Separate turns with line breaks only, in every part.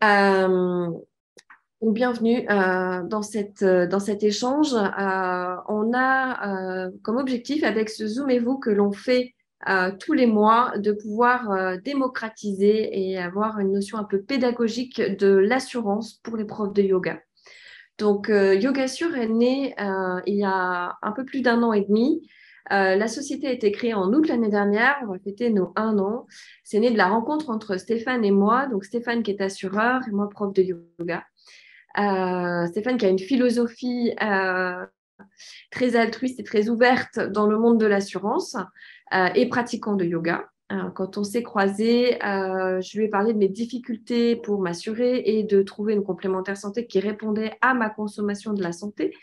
Euh, Bienvenue dans cet échange. On a comme objectif avec ce Zoomez-vous que l'on fait tous les mois de pouvoir démocratiser et avoir une notion un peu pédagogique de l'assurance pour les profs de yoga. Donc, YogaSure est né il y a un peu plus d'un an et demi. La société a été créée en août l'année dernière. On va fêter nos 1 an. C'est né de la rencontre entre Stéphane et moi. Donc, Stéphane qui est assureur et moi prof de yoga. Stéphane qui a une philosophie très altruiste et très ouverte dans le monde de l'assurance et pratiquant de yoga. Quand on s'est croisés, je lui ai parlé de mes difficultés pour m'assurer et de trouver une complémentaire santé qui répondait à ma consommation de la santé.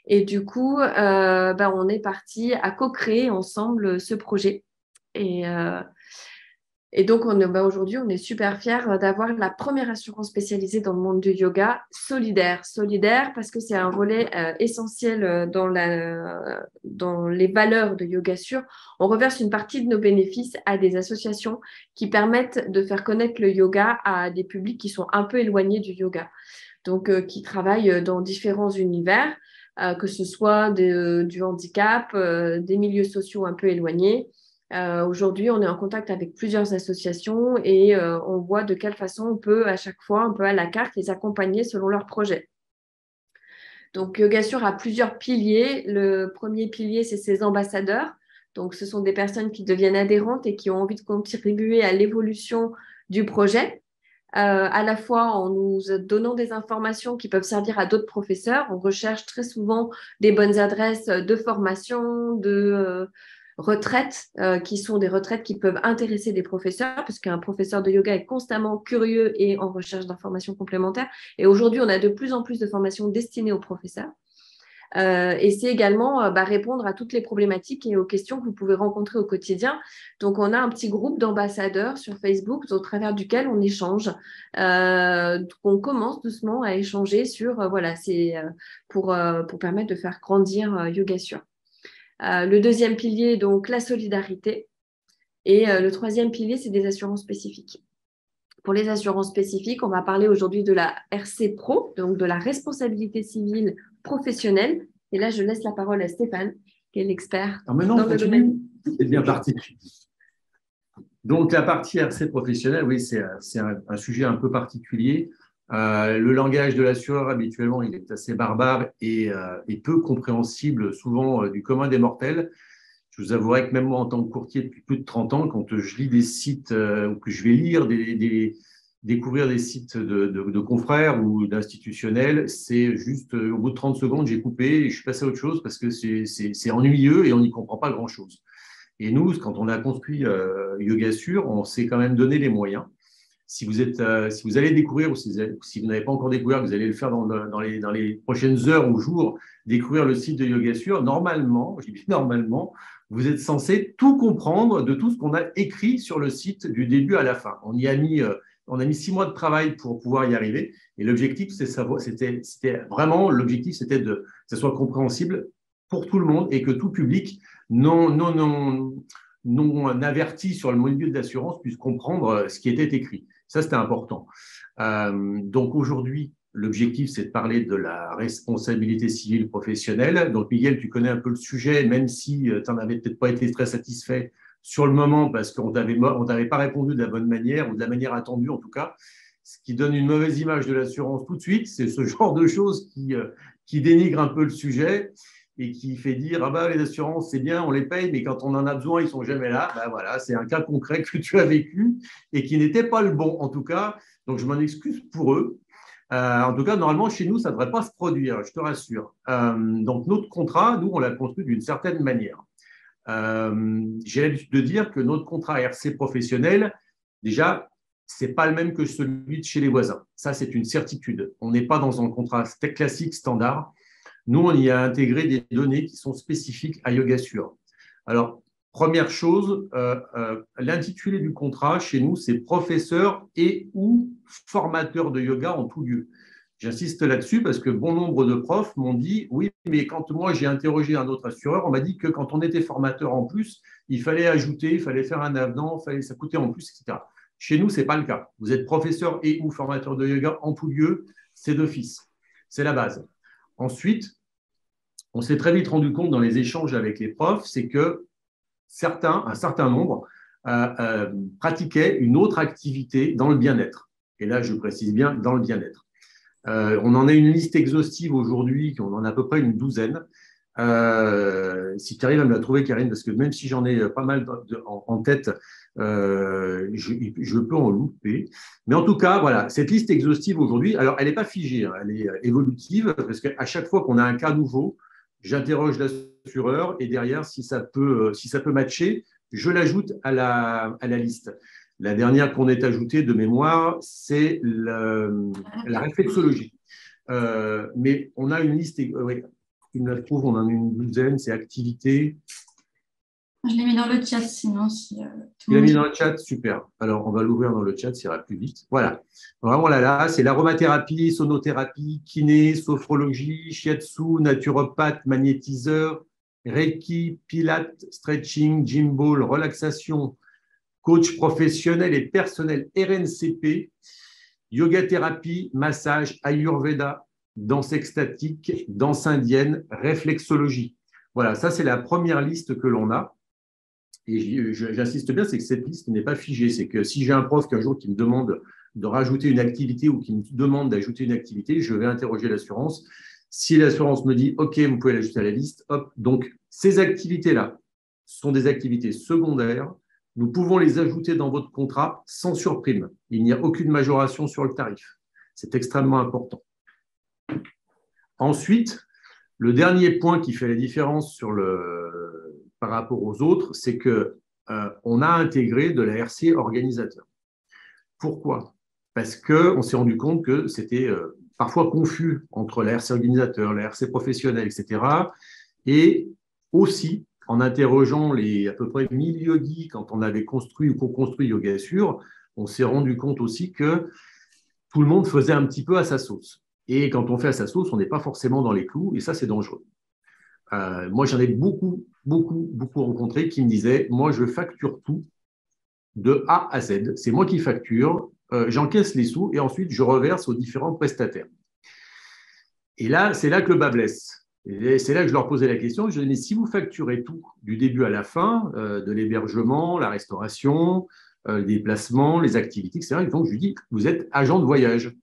Et du coup, on est parti à co-créer ensemble ce projet. Et, euh, et donc, aujourd'hui, on est super fiers d'avoir la première assurance spécialisée dans le monde du yoga, solidaire. Solidaire parce que c'est un volet essentiel dans les valeurs de YogaSure. On reverse une partie de nos bénéfices à des associations qui permettent de faire connaître le yoga à des publics qui sont un peu éloignés du yoga. Donc, qui travaillent dans différents univers, que ce soit du handicap, des milieux sociaux un peu éloignés. Aujourd'hui, on est en contact avec plusieurs associations et on voit de quelle façon on peut à chaque fois, un peu à la carte, les accompagner selon leurs projets. Donc, YogaSure a plusieurs piliers. Le premier pilier, c'est ses ambassadeurs. Donc, ce sont des personnes qui deviennent adhérentes et qui ont envie de contribuer à l'évolution du projet. À la fois en nous donnant des informations qui peuvent servir à d'autres professeurs. On recherche très souvent des bonnes adresses de formation, de retraites, qui sont des retraites qui peuvent intéresser des professeurs, parce qu'un professeur de yoga est constamment curieux et en recherche d'informations complémentaires. Et aujourd'hui, on a de plus en plus de formations destinées aux professeurs. Et c'est également répondre à toutes les problématiques et aux questions que vous pouvez rencontrer au quotidien. Donc, on a un petit groupe d'ambassadeurs sur Facebook au travers duquel on échange. On commence doucement à échanger sur, c'est pour permettre de faire grandir YogaSure. Le deuxième pilier, donc la solidarité. Et le troisième pilier, c'est des assurances spécifiques. Pour les assurances spécifiques, on va parler aujourd'hui de la RC Pro, donc de la responsabilité civile professionnelle. Et là, je laisse la parole à Stéphane, qui est l'expert
dans le domaine. C'est bien parti. Donc, la partie RC professionnelle, oui, c'est un sujet un peu particulier. Le langage de l'assureur, habituellement, il est assez barbare et peu compréhensible, souvent du commun des mortels. Je vous avouerai que même moi, en tant que courtier depuis plus de 30 ans, quand je lis des sites ou que je vais lire découvrir des sites de confrères ou d'institutionnels, c'est juste au bout de 30 secondes, j'ai coupé et je suis passé à autre chose parce que c'est ennuyeux et on n'y comprend pas grand-chose. Et nous, quand on a construit YogaSure, on s'est quand même donné les moyens. Si vous allez découvrir ou si vous n'avez pas encore découvert, vous allez le faire dans les prochaines heures ou jours, découvrir le site de YogaSure, normalement, je dis normalement, vous êtes censé tout comprendre de tout ce qu'on a écrit sur le site du début à la fin. On a mis 6 mois de travail pour pouvoir y arriver. Et l'objectif, c'était vraiment, l'objectif, c'était que ça soit compréhensible pour tout le monde et que tout public non averti sur le milieu de l'assurance puisse comprendre ce qui était écrit. Ça, c'était important. Donc aujourd'hui, l'objectif, c'est de parler de la responsabilité civile professionnelle. Donc, Miguel, tu connais un peu le sujet, même si tu n'en avais peut-être pas été très satisfait sur le moment parce qu'on t'avait pas répondu de la bonne manière ou de la manière attendue en tout cas, ce qui donne une mauvaise image de l'assurance tout de suite. C'est ce genre de choses qui dénigre un peu le sujet et qui fait dire ah bah les assurances c'est bien, on les paye, mais quand on en a besoin, ils sont jamais là. Ben voilà, c'est un cas concret que tu as vécu et qui n'était pas le bon en tout cas. Donc je m'en excuse pour eux. En tout cas, normalement, chez nous, ça ne devrait pas se produire, je te rassure. Donc, notre contrat, nous, on l'a construit d'une certaine manière. J'ai l'habitude de dire que notre contrat RC professionnel, déjà, ce n'est pas le même que celui de chez les voisins. Ça, c'est une certitude. On n'est pas dans un contrat classique standard. Nous, on y a intégré des données qui sont spécifiques à YogaSure. Alors, première chose, l'intitulé du contrat chez nous, c'est professeur et ou formateur de yoga en tout lieu. J'insiste là-dessus parce que bon nombre de profs m'ont dit oui, mais quand moi j'ai interrogé un autre assureur, on m'a dit que quand on était formateur en plus, il fallait ajouter, il fallait faire un avenant, ça coûtait en plus, etc. Chez nous, ce n'est pas le cas. Vous êtes professeur et ou formateur de yoga en tout lieu, c'est d'office. C'est la base. Ensuite, on s'est très vite rendu compte dans les échanges avec les profs, c'est que un certain nombre pratiquaient une autre activité dans le bien-être. Et là, je précise bien, dans le bien-être. On en a une liste exhaustive aujourd'hui, on en a à peu près une douzaine. Si tu arrives à me la trouver, Karine, parce que même si j'en ai pas mal en tête, je peux en louper. Mais en tout cas, voilà, cette liste exhaustive aujourd'hui, alors elle n'est pas figée, hein, elle est évolutive, parce qu'à chaque fois qu'on a un cas nouveau, j'interroge l'assureur et derrière, si ça peut matcher, je l'ajoute à la liste. La dernière qu'on ait ajoutée de mémoire, c'est la réflexologie. Mais on a une liste, oui, il me la trouve, on en a une douzaine, c'est activités.
Je l'ai mis dans le chat, sinon si
Tu l'as mis dans le chat, super. Alors, on va l'ouvrir dans le chat, ça ira plus vite. Voilà. Vraiment, là, c'est l'aromathérapie, sonothérapie, kiné, sophrologie, shiatsu, naturopathe, magnétiseur, reiki, pilates, stretching, gym ball, relaxation, coach professionnel et personnel RNCP, yoga thérapie, massage, ayurveda, danse extatique, danse indienne, réflexologie. Voilà, ça c'est la première liste que l'on a. Et j'insiste bien, c'est que cette liste n'est pas figée. C'est que si j'ai un prof qu'un jour qui me demande de rajouter une activité ou qui me demande d'ajouter une activité, je vais interroger l'assurance. Si l'assurance me dit OK, vous pouvez l'ajouter à la liste, hop. Donc, ces activités-là sont des activités secondaires. Nous pouvons les ajouter dans votre contrat sans surprime. Il n'y a aucune majoration sur le tarif. C'est extrêmement important. Ensuite, le dernier point qui fait la différence par rapport aux autres, c'est qu'on a intégré de la RC organisateur. Pourquoi? Parce qu'on s'est rendu compte que c'était parfois confus entre la RC organisateur, la RC professionnelle, etc. Et aussi, en interrogeant les à peu près 1000 yogis quand on avait construit ou co-construit Yoga Assure, on s'est rendu compte aussi que tout le monde faisait un petit peu à sa sauce. Et quand on fait à sa sauce, on n'est pas forcément dans les clous, et ça, c'est dangereux. Moi, j'en ai beaucoup rencontré qui me disaient, moi, je facture tout de A à Z. C'est moi qui facture, j'encaisse les sous, et ensuite, je reverse aux différents prestataires. Et là, c'est là que le bas blesse. Et c'est là que je leur posais la question. Je disais, mais si vous facturez tout, du début à la fin, de l'hébergement, la restauration, les déplacements, les activités, etc., donc je lui dis, vous êtes agent de voyage.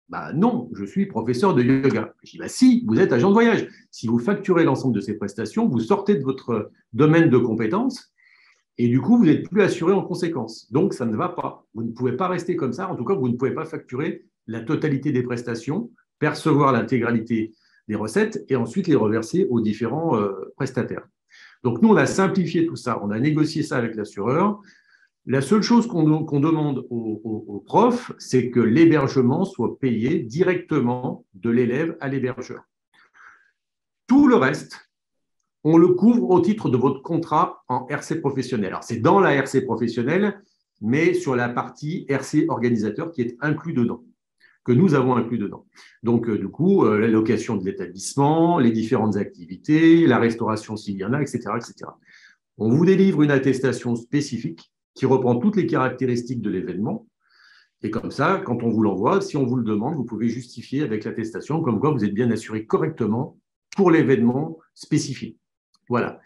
Bah non, je suis professeur de yoga. Je dis, bah si, vous êtes agent de voyage. Si vous facturez l'ensemble de ces prestations, vous sortez de votre domaine de compétences et du coup, vous n'êtes plus assuré en conséquence. Donc, ça ne va pas. Vous ne pouvez pas rester comme ça. En tout cas, vous ne pouvez pas facturer la totalité des prestations, percevoir l'intégralité des recettes et ensuite les reverser aux différents prestataires. Donc, nous, on a simplifié tout ça. On a négocié ça avec l'assureur. La seule chose qu'on demande aux profs, c'est que l'hébergement soit payé directement de l'élève à l'hébergeur. Tout le reste, on le couvre au titre de votre contrat en RC professionnel. Alors, c'est dans la RC professionnelle, mais sur la partie RC organisateur qui est inclus dedans, que nous avons inclus dedans. Donc, du coup, la location de l'établissement, les différentes activités, la restauration s'il y en a, etc., etc. On vous délivre une attestation spécifique qui reprend toutes les caractéristiques de l'événement. Et comme ça, quand on vous l'envoie, si on vous le demande, vous pouvez justifier avec l'attestation comme quoi vous êtes bien assuré correctement pour l'événement spécifique. Voilà.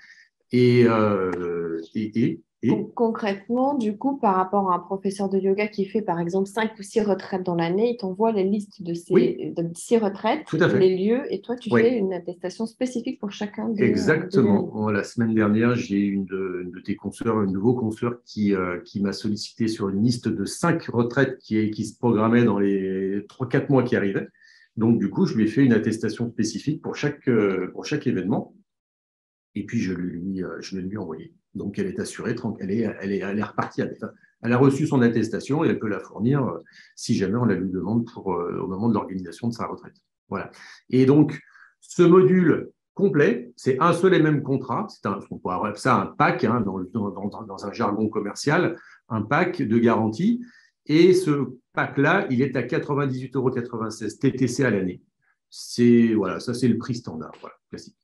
Concrètement, du coup, par rapport à un professeur de yoga qui fait par exemple 5 ou 6 retraites dans l'année, il t'envoie les listes de ces 6 retraites, les lieux, et toi, tu fais une attestation spécifique pour chacun des.
Exactement. La semaine dernière, j'ai une de tes consoeurs, une nouveau consoeur qui m'a sollicité sur une liste de 5 retraites qui se programmaient dans les 3-4 mois qui arrivaient. Donc, du coup, je lui ai fait une attestation spécifique pour chaque événement. Et puis, je lui ai envoyé. Donc, elle est assurée, elle est repartie. Elle a reçu son attestation et elle peut la fournir si jamais on la lui demande au moment de l'organisation de sa retraite. Voilà. Et donc, ce module complet, c'est un seul et même contrat. On pourrait appeler ça un pack dans un jargon commercial, un pack de garantie. Et ce pack-là, il est à 98,96 € TTC à l'année. Ça, c'est le prix standard, voilà, classique.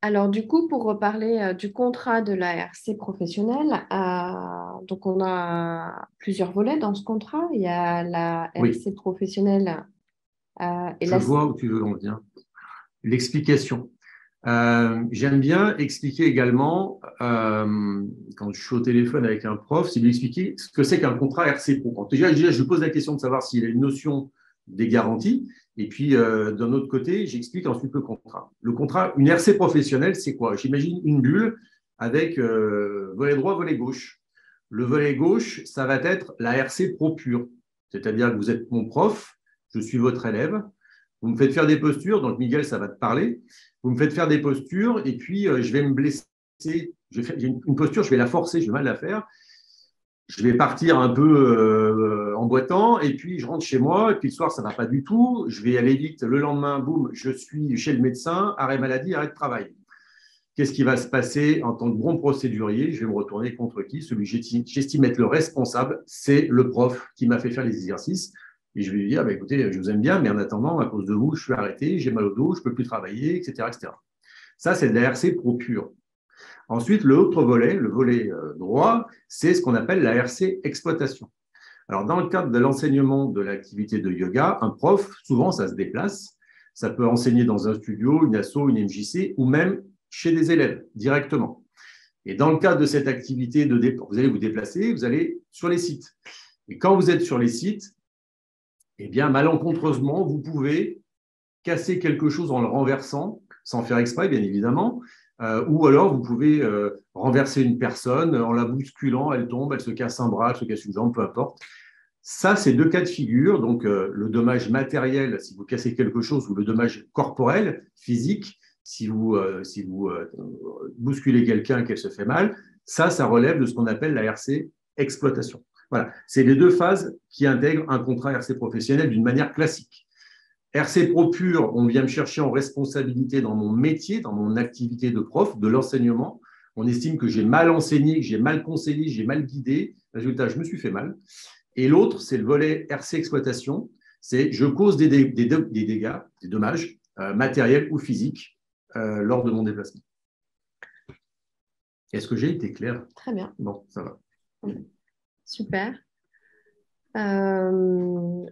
Alors, du coup, pour reparler du contrat de la RC professionnelle, donc on a plusieurs volets dans ce contrat. Il y a la
Oui,
RC professionnelle et
je
la...
vois où tu veux en venir. L'explication. J'aime bien expliquer également, quand je suis au téléphone avec un prof, c'est lui expliquer ce que c'est qu'un contrat RC Pro. Déjà, je lui pose la question de savoir s'il a une notion des garanties. Et puis, d'un autre côté, j'explique ensuite le contrat. Le contrat, une RC professionnelle, c'est quoi? J'imagine une bulle avec volet droit, volet gauche. Le volet gauche, ça va être la RC Pro pure. C'est-à-dire que vous êtes mon prof, je suis votre élève. Vous me faites faire des postures, donc Miguel, ça va te parler. Vous me faites faire des postures et puis je vais me blesser. J'ai une posture, je vais la forcer, je vais mal la faire. Je vais partir un peu en boitant et puis je rentre chez moi et puis le soir, ça ne va pas du tout. Je vais aller vite. Le lendemain, boum, je suis chez le médecin, arrêt maladie, arrêt de travail. Qu'est-ce qui va se passer en tant que bon procédurier? Je vais me retourner contre qui? Celui que j'estime être le responsable, c'est le prof qui m'a fait faire les exercices. Et je vais lui dire, bah, écoutez, je vous aime bien, mais en attendant, à cause de vous, je suis arrêté, j'ai mal au dos, je ne peux plus travailler, etc., etc. Ça, c'est de la RC pro pure. Ensuite, l'autre volet, le volet droit, c'est ce qu'on appelle la RC exploitation. Alors, dans le cadre de l'enseignement de l'activité de yoga, un prof, souvent, ça se déplace. Ça peut enseigner dans un studio, une asso, une MJC, ou même chez des élèves directement. Et dans le cadre de cette activité, vous allez vous déplacer, vous allez sur les sites. Et quand vous êtes sur les sites, eh bien, malencontreusement, vous pouvez casser quelque chose en le renversant, sans faire exprès, bien évidemment, ou alors vous pouvez renverser une personne en la bousculant, elle tombe, elle se casse un bras, elle se casse une jambe, peu importe. Ça, c'est deux cas de figure. Donc, le dommage matériel, si vous cassez quelque chose, ou le dommage corporel, physique, si vous bousculez quelqu'un et qu'elle se fait mal, ça relève de ce qu'on appelle la RC exploitation. Voilà, c'est les deux phases qui intègrent un contrat RC professionnel d'une manière classique. RC Pro pur, on vient me chercher en responsabilité dans mon métier, dans mon activité de prof, de l'enseignement. On estime que j'ai mal enseigné, que j'ai mal conseillé, j'ai mal guidé. Résultat, je me suis fait mal. Et l'autre, c'est le volet RC exploitation. C'est je cause des dégâts, des dommages matériels ou physiques lors de mon déplacement. Est-ce que j'ai été clair?
Très bien,
Bon, ça va.
super.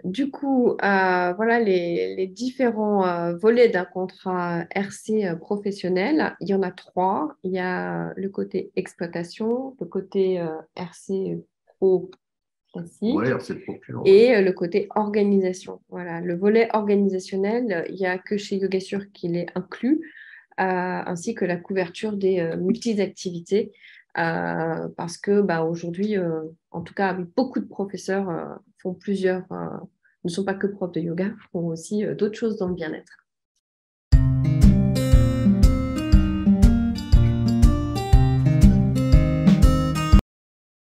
Du coup, voilà les différents volets d'un contrat RC professionnel. Il y en a trois. Il y a le côté exploitation, le côté RC pro classique
Ouais, RC Pro pur. Ouais.
et le côté organisation. Voilà, le volet organisationnel, il n'y a que chez YogaSure qu'il est inclus, ainsi que la couverture des multi-activités. Parce que bah, aujourd'hui, en tout cas, beaucoup de professeurs font plusieurs, ne sont pas que profs de yoga, font aussi d'autres choses dans le bien-être.